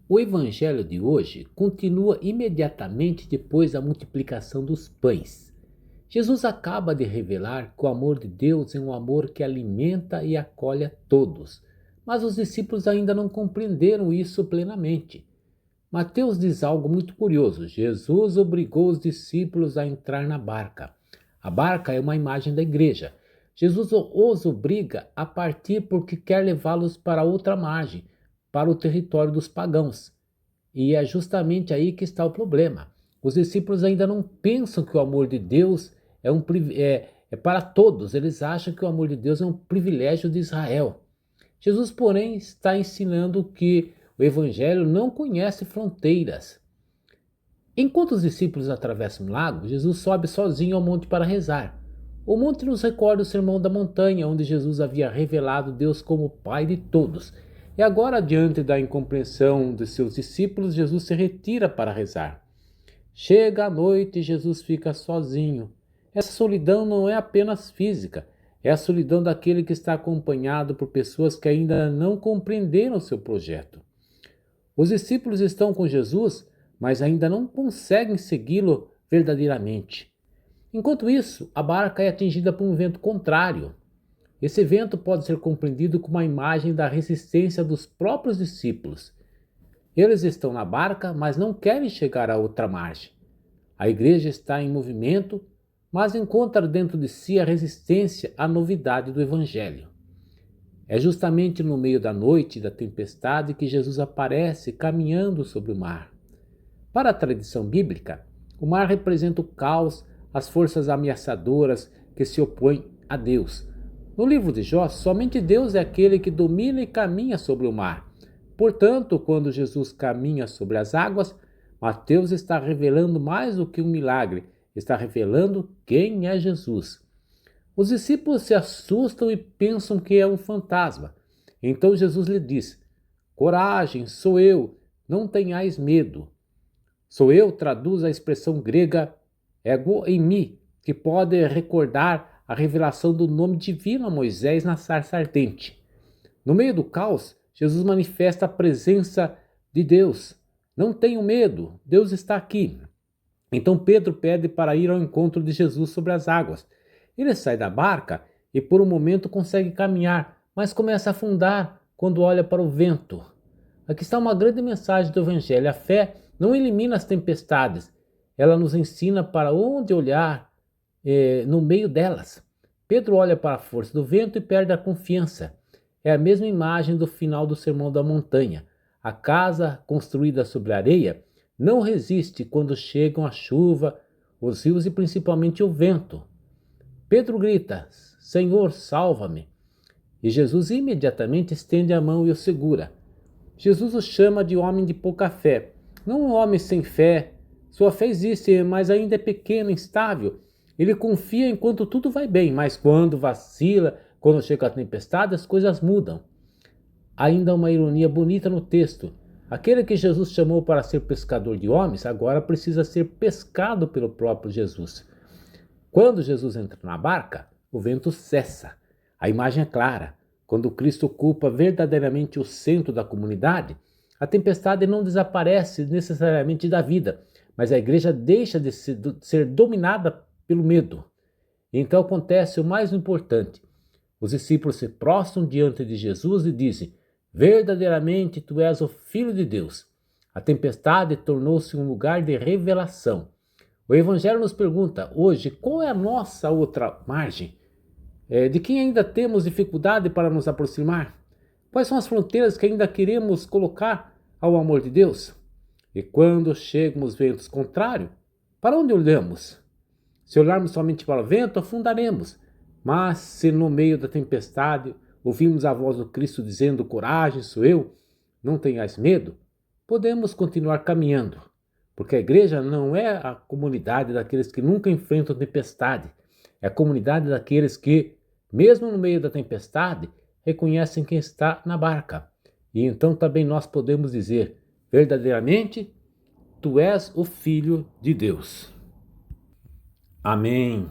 O evangelho de hoje continua imediatamente depois da multiplicação dos pães. Jesus acaba de revelar que o amor de Deus é um amor que alimenta e acolhe a todos, mas os discípulos ainda não compreenderam isso plenamente. Mateus diz algo muito curioso: Jesus obrigou os discípulos a entrar na barca. A barca é uma imagem da igreja. Jesus os obriga a partir porque quer levá-los para outra margem, para o território dos pagãos. E é justamente aí que está o problema. Os discípulos ainda não pensam que o amor de Deus é para todos. Eles acham que o amor de Deus é um privilégio de Israel. Jesus, porém, está ensinando que o Evangelho não conhece fronteiras. Enquanto os discípulos atravessam o lago, Jesus sobe sozinho ao monte para rezar. O monte nos recorda o Sermão da Montanha, onde Jesus havia revelado Deus como Pai de todos. E agora, diante da incompreensão de seus discípulos, Jesus se retira para rezar. Chega a noite e Jesus fica sozinho. Essa solidão não é apenas física, é a solidão daquele que está acompanhado por pessoas que ainda não compreenderam seu projeto. Os discípulos estão com Jesus, mas ainda não conseguem segui-lo verdadeiramente. Enquanto isso, a barca é atingida por um vento contrário. Esse vento pode ser compreendido como uma imagem da resistência dos próprios discípulos. Eles estão na barca, mas não querem chegar à outra margem. A igreja está em movimento, mas encontra dentro de si a resistência à novidade do Evangelho. É justamente no meio da noite e da tempestade que Jesus aparece caminhando sobre o mar. Para a tradição bíblica, o mar representa o caos, as forças ameaçadoras que se opõem a Deus. No livro de Jó, somente Deus é aquele que domina e caminha sobre o mar. Portanto, quando Jesus caminha sobre as águas, Mateus está revelando mais do que um milagre, está revelando quem é Jesus. Os discípulos se assustam e pensam que é um fantasma. Então Jesus lhe diz: coragem, sou eu, não tenhais medo. Sou eu traduz a expressão grega ego eimi, que pode recordar a revelação do nome divino a Moisés na sarça ardente. No meio do caos, Jesus manifesta a presença de Deus. Não tenham medo, Deus está aqui. Então Pedro pede para ir ao encontro de Jesus sobre as águas. Ele sai da barca e por um momento consegue caminhar, mas começa a afundar quando olha para o vento. Aqui está uma grande mensagem do Evangelho. A fé não elimina as tempestades, ela nos ensina para onde olhar no meio delas. Pedro olha para a força do vento e perde a confiança. É a mesma imagem do final do Sermão da Montanha. A casa construída sobre a areia não resiste quando chegam a chuva, os rios e principalmente o vento. Pedro grita: Senhor, salva-me! E Jesus imediatamente estende a mão e o segura. Jesus o chama de homem de pouca fé, não um homem sem fé. Sua fé existe, mas ainda é pequena, instável. Ele confia enquanto tudo vai bem, mas quando vacila, quando chega a tempestade, as coisas mudam. Ainda há uma ironia bonita no texto. Aquele que Jesus chamou para ser pescador de homens, agora precisa ser pescado pelo próprio Jesus. Quando Jesus entra na barca, o vento cessa. A imagem é clara. Quando Cristo ocupa verdadeiramente o centro da comunidade, a tempestade não desaparece necessariamente da vida, mas a igreja deixa de ser dominada pelo medo. Então acontece o mais importante. Os discípulos se prostram diante de Jesus e dizem: verdadeiramente tu és o Filho de Deus. A tempestade tornou-se um lugar de revelação. O Evangelho nos pergunta hoje qual é a nossa outra margem? De quem ainda temos dificuldade para nos aproximar? Quais são as fronteiras que ainda queremos colocar ao amor de Deus? E quando chegam os ventos contrários, para onde olhamos? Se olharmos somente para o vento, afundaremos. Mas se no meio da tempestade ouvimos a voz do Cristo dizendo: coragem, sou eu, não tenhais medo, podemos continuar caminhando. Porque a igreja não é a comunidade daqueles que nunca enfrentam tempestade. É a comunidade daqueles que, mesmo no meio da tempestade, reconhecem quem está na barca. E então também nós podemos dizer: verdadeiramente, tu és o Filho de Deus. Amém.